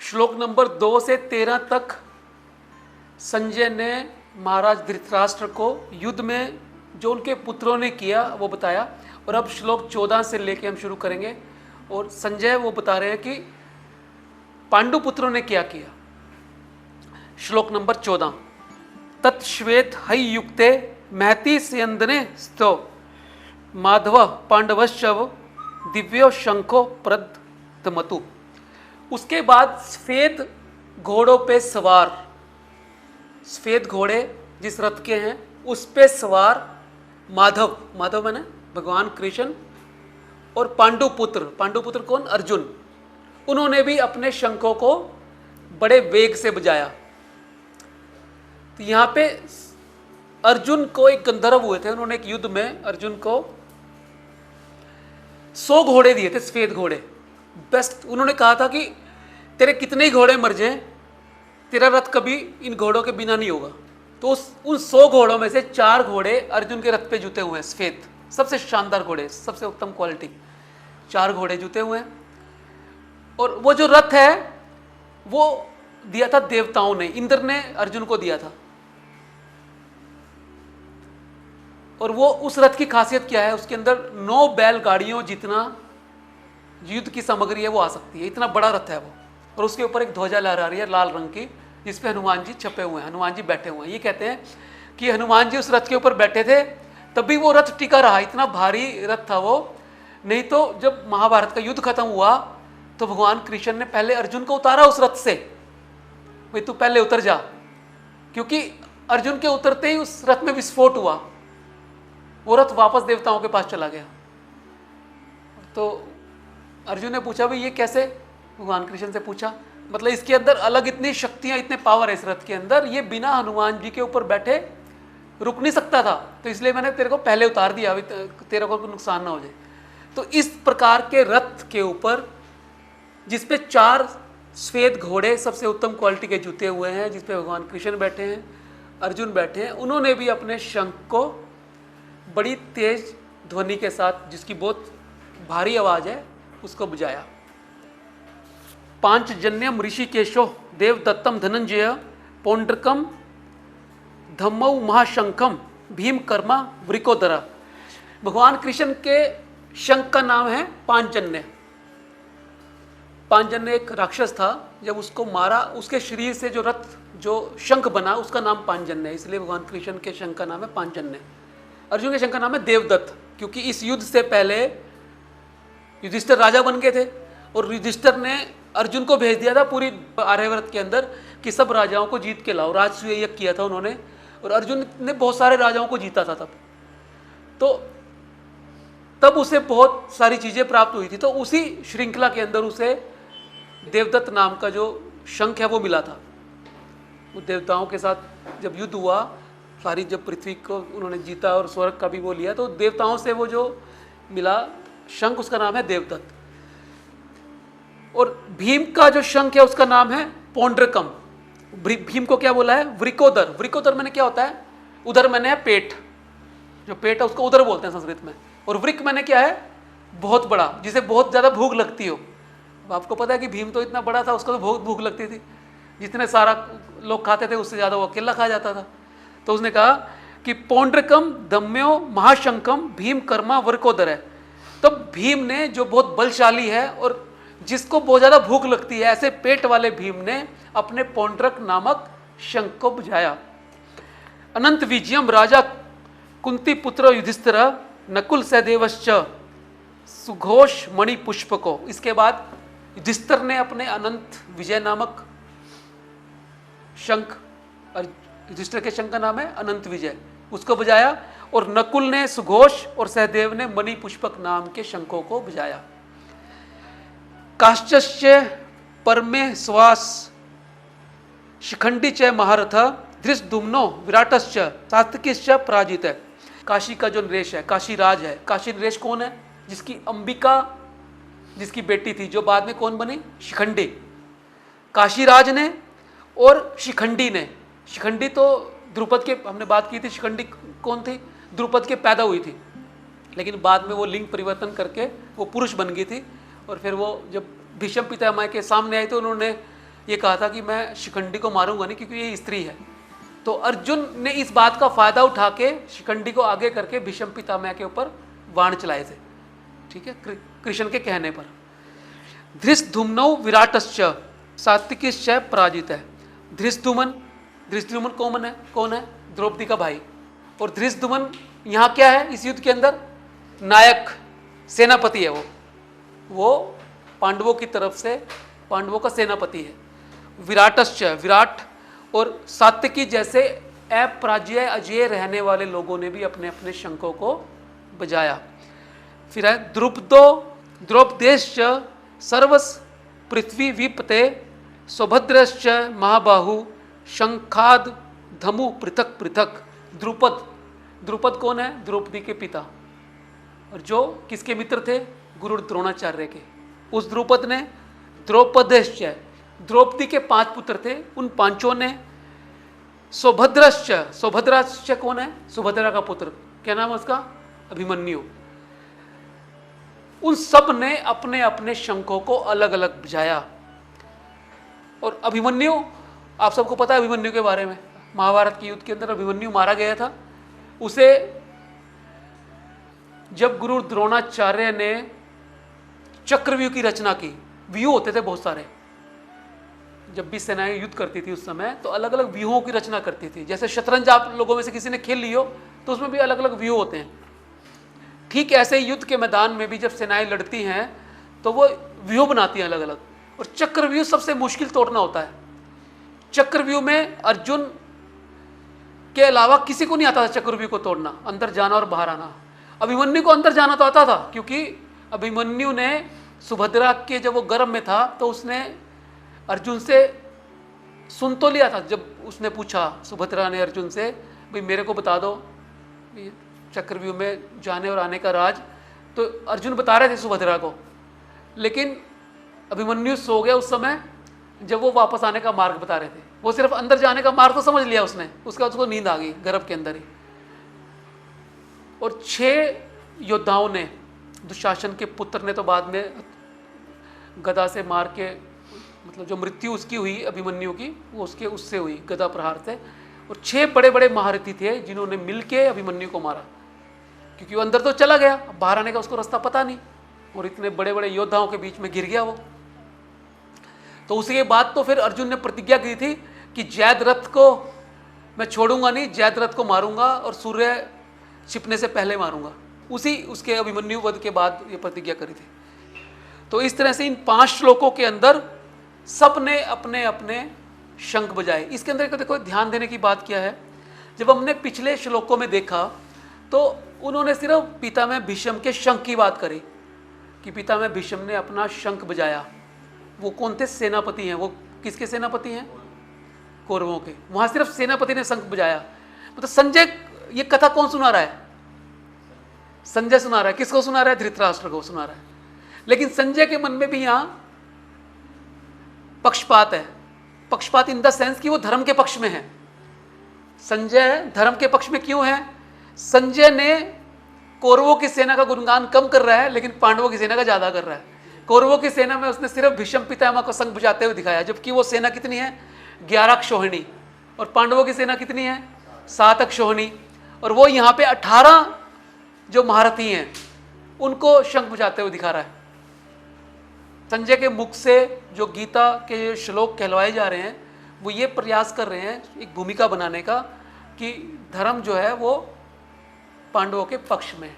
श्लोक नंबर 2 से 13 तक संजय ने महाराज धृतराष्ट्र को युद्ध में जो उनके पुत्रों ने किया वो बताया। और अब श्लोक 14 से लेके हम शुरू करेंगे और संजय वो बता रहे हैं कि पांडु पुत्रों ने क्या किया। श्लोक नंबर 14, तत्श्वेत हई युक्ते महती स्यंदने स्तो माधव पांडवश्चव दिव्यो शंखो प्रदमतु। उसके बाद सफेद घोड़ों पे सवार, सफेद घोड़े जिस रथ के हैं उस पे सवार माधव, माधव मैंने भगवान कृष्ण, और पांडुपुत्र, पांडुपुत्र कौन, अर्जुन, उन्होंने भी अपने शंखों को बड़े वेग से बजाया। तो यहाँ पे अर्जुन को एक गंधर्व हुए थे, उन्होंने एक युद्ध में अर्जुन को 100 घोड़े दिए थे, सफेद घोड़े बेस्ट। उन्होंने कहा था कि तेरे कितने ही घोड़े मर जाएं, तेरा रथ कभी इन घोड़ों के बिना नहीं होगा। तो उन 100 घोड़ों में से 4 घोड़े अर्जुन के रथ पे जुते हुए हैं, सफेद, सबसे शानदार घोड़े, सबसे उत्तम क्वालिटी, 4 घोड़े जुते हुए हैं। और वो जो रथ है वो दिया था देवताओं ने, इंद्र ने अर्जुन को दिया था। और वो उस रथ की खासियत क्या है, उसके अंदर 9 बैलगाड़ियों जितना युद्ध की सामग्री है वो आ सकती है, इतना बड़ा रथ है वो। और उसके ऊपर एक ध्वजा लहरा रही है लाल रंग की, जिसपे हनुमान जी छपे हुए हैं, हनुमान जी बैठे हुए हैं। ये कहते हैं कि हनुमान जी उस रथ के ऊपर बैठे थे तभी वो रथ टिका रहा, इतना भारी रथ था वो। नहीं तो जब महाभारत का युद्ध खत्म हुआ तो भगवान कृष्ण ने पहले अर्जुन को उतारा उस रथ से, भाई तू पहले उतर जा, क्योंकि अर्जुन के उतरते ही उस रथ में विस्फोट हुआ, वो रथ वापस देवताओं के पास चला गया। तो अर्जुन ने पूछा भाई ये कैसे, भगवान कृष्ण से पूछा, मतलब इसके अंदर अलग इतनी शक्तियां, इतने पावर है इस रथ के अंदर, ये बिना हनुमान जी के ऊपर बैठे रुक नहीं सकता था, तो इसलिए मैंने तेरे को पहले उतार दिया, अभी तेरे को नुकसान ना हो जाए। तो इस प्रकार के रथ के ऊपर जिसपे 4 सफेद घोड़े सबसे उत्तम क्वालिटी के जुते हुए हैं, जिसपे भगवान कृष्ण बैठे हैं, अर्जुन बैठे हैं, उन्होंने भी अपने शंख को बड़ी तेज ध्वनि के साथ, जिसकी बहुत भारी आवाज है, उसको बजाया। पांचजन्यम ऋषिकेशो देवदत्तम धनंजय पौंड्रकम धम्मौ महाशंखम भीम कर्मा वृकोदरा। भगवान कृष्ण के शंख का नाम है पांचजन्य। पांचजन्य एक राक्षस था, जब उसको मारा उसके शरीर से जो रथ, जो शंख बना, उसका नाम पांचजन्य है, इसलिए भगवान कृष्ण के शंख का नाम है पांचजन्य। अर्जुन के शंख का नाम है देवदत्त, क्योंकि इस युद्ध से पहले युधिष्ठिर राजा बन गए थे और युधिष्ठिर ने अर्जुन को भेज दिया था पूरी आर्यावर्त के अंदर कि सब राजाओं को जीत के लाओ, राजसूय यज्ञ किया था उन्होंने, और अर्जुन ने बहुत सारे राजाओं को जीता था तब उसे बहुत सारी चीजें प्राप्त हुई थी। तो उसी श्रृंखला के अंदर उसे देवदत्त नाम का जो शंख है वो मिला था। वो देवताओं के साथ जब युद्ध हुआ, सारी जब पृथ्वी को उन्होंने जीता और स्वर्ग का भी वो लिया, तो देवताओं से वो जो मिला शंख, उसका नाम है देवदत्त। और भीम का जो शंख है उसका नाम है पौंड्रकम। भीम को क्या बोला है, वृकोदर। वृकोदर मैंने क्या होता है, उदर मैंने है पेट, जो पेट है उसको उदर बोलते हैं संस्कृत में। और वृक मैंने क्या है, बहुत बड़ा, जिसे बहुत ज्यादा भूख लगती हो। आपको पता है कि भीम तो इतना बड़ा था, उसको तो बहुत भूख लगती थी, जितने सारा लोग खाते थे उससे ज्यादा वो अकेला खा जाता था। तो उसने कहा कि पौंड्रकम दम्यो महाशंकम भीम कर्मा वृकोदर है। तो भीम ने, जो बहुत बलशाली है और जिसको बहुत ज्यादा भूख लगती है, ऐसे पेट वाले भीम ने अपने पौंड्रक नामक शंख को बुझाया। अनंत विजयम राजा कुंती पुत्र युधिष्ठिर नकुल सहदेवश्च सुघोष मणि पुष्प को। इसके बाद युधिष्ठिर ने अपने अनंत विजय नामक शंख, युधिष्ठिर के शंख का नाम है अनंत विजय, उसको बजाया। और नकुल ने सुघोष और सहदेव ने मणि पुष्पक नाम के शंखों को बजाया। काश्चस्य परमे श्वास शिखंडी च महारथ धृष्टद्युम्नो विराटश्च सात्विकिश्च पराजित है। काशी का जो नरेश है, काशी राज है, काशी नरेश कौन है, जिसकी अंबिका, जिसकी बेटी थी, जो बाद में कौन बनी, शिखंडी। काशीराज ने और शिखंडी ने, शिखंडी तो द्रुपद के, हमने बात की थी, शिखंडी कौन थी, द्रुपद के पैदा हुई थी, लेकिन बाद में वो लिंग परिवर्तन करके वो पुरुष बन गई थी। और फिर वो जब भीष्म पितामह के सामने आई तो उन्होंने ये कहा था कि मैं शिखंडी को मारूंगा नहीं क्योंकि ये स्त्री है। तो अर्जुन ने इस बात का फायदा उठा के शिखंडी को आगे करके भीष्म पितामह के ऊपर बाण चलाए थे, ठीक है, कृष्ण के कहने पर। धृष्टद्युम्नौ विराटश्च सात्विकीश्च पराजित है। धृष्टद्युम्न कौन है? द्रौपदी का भाई। और धृष्टद्युम्न यहाँ क्या है इस युद्ध के अंदर? नायक, सेनापति है वो पांडवों की तरफ से पांडवों का सेनापति है। विराटश्च, विराट और सात्विकी जैसे अपराजय अजय रहने वाले लोगों ने भी अपने अपने शंखों को बजाया। फिर है द्रौपदेश्च सर्वस पृथ्वी विपते सौभद्रश्च महाबाहु शंखाद धमु पृथक पृथक। द्रुपद कौन है? द्रौपदी के पिता, और जो किसके मित्र थे? गुरु द्रोणाचार्य के। उस द्रुपद ने द्रौपदेश्च, द्रौपदी के 5 पुत्र थे, उन 5 ने सौभद्राश्च कौन है? सुभद्रा का पुत्र, क्या नाम है उसका? अभिमन्यु। उन सब ने अपने अपने शंखों को अलग अलग बजाया। और अभिमन्यु, आप सबको पता है अभिमन्यु के बारे में, महाभारत के युद्ध के अंदर अभिमन्यु मारा गया था। उसे जब गुरु द्रोणाचार्य ने चक्रव्यूह की रचना की, व्यूह होते थे बहुत सारे, जब भी सेनाएं युद्ध करती थी उस समय तो अलग अलग व्यूहों की रचना करती थी। जैसे शतरंज आप लोगों में से किसी ने खेल ली हो तो उसमें भी अलग अलग व्यूह होते हैं। ठीक ऐसे युद्ध के मैदान में भी जब सेनाएं लड़ती हैं तो वो व्यूह बनाती हैं अलग अलग, और चक्रव्यूह सबसे मुश्किल तोड़ना होता है। चक्रव्यूह में अर्जुन के अलावा किसी को नहीं आता था चक्रव्यूह को तोड़ना, अंदर जाना और बाहर आना। अभिमन्यु को अंदर जाना तो आता था, क्योंकि अभिमन्यु ने सुभद्रा के जब वो गर्भ में था तो उसने अर्जुन से सुन तो लिया था। जब उसने पूछा, सुभद्रा ने अर्जुन से, भाई मेरे को बता दो चक्रव्यूह में जाने और आने का राज, तो अर्जुन बता रहे थे सुभद्रा को, लेकिन अभिमन्यु सो गया उस समय जब वो वापस आने का मार्ग बता रहे थे। वो सिर्फ अंदर जाने का मार्ग तो समझ लिया उसने, उसके बाद उसको नींद आ गई गर्भ के अंदर ही। और 6 योद्धाओं ने, दुशासन के पुत्र ने तो बाद में गदा से मार के, मतलब जो मृत्यु उसकी हुई अभिमन्यु की, वो उससे हुई गदा प्रहार से। और 6 बड़े बड़े महारथी थे जिन्होंने मिलके अभिमन्यु को मारा, क्योंकि वो अंदर तो चला गया, बाहर आने का उसको रास्ता पता नहीं, और इतने बड़े बड़े योद्धाओं के बीच में गिर गया वो। तो उसके बाद तो फिर अर्जुन ने प्रतिज्ञा की थी कि जयद्रथ को मैं छोड़ूंगा नहीं, जयद्रथ को मारूंगा और सूर्य छिपने से पहले मारूंगा। उसके अभिमन्यु वध के बाद ये प्रतिज्ञा करी थी। तो इस तरह से इन 5 श्लोकों के अंदर सब ने अपने अपने शंख बजाए। इसके अंदर देखो ध्यान देने की बात क्या है, जब हमने पिछले श्लोकों में देखा तो उन्होंने सिर्फ पितामह भीष्म के शंख की बात करी कि पितामह भीष्म ने अपना शंख बजाया। वो कौन थे? सेनापति हैं। वो किसके सेनापति हैं? कौरवों के। वहां सिर्फ सेनापति ने शंख बजाया। मतलब संजय, ये कथा कौन सुना रहा है? संजय सुना रहा है। किसको सुना रहा है? धृतराष्ट्र को सुना रहा है। लेकिन संजय के मन में भी यहां पक्षपात है। पक्षपात इन द सेंस कि वो धर्म के पक्ष में है। संजय धर्म के पक्ष में क्यों है? संजय ने कौरवों की सेना का गुणगान कम कर रहा है, लेकिन पांडवों की सेना का ज्यादा कर रहा है। कौरवों की सेना में उसने सिर्फ भीष्म पितामह को शंख बजाते हुए दिखाया, जबकि वो सेना कितनी है? 11 अक्षौहिणी। और पांडवों की सेना कितनी है? 7 अक्षौहिणी। और वो यहाँ पे 18 जो महारथी हैं उनको शंख बजाते हुए दिखा रहा है। संजय के मुख से जो गीता के श्लोक कहलवाए जा रहे हैं वो ये प्रयास कर रहे हैं एक भूमिका बनाने का कि धर्म जो है वो पांडवों के पक्ष में है।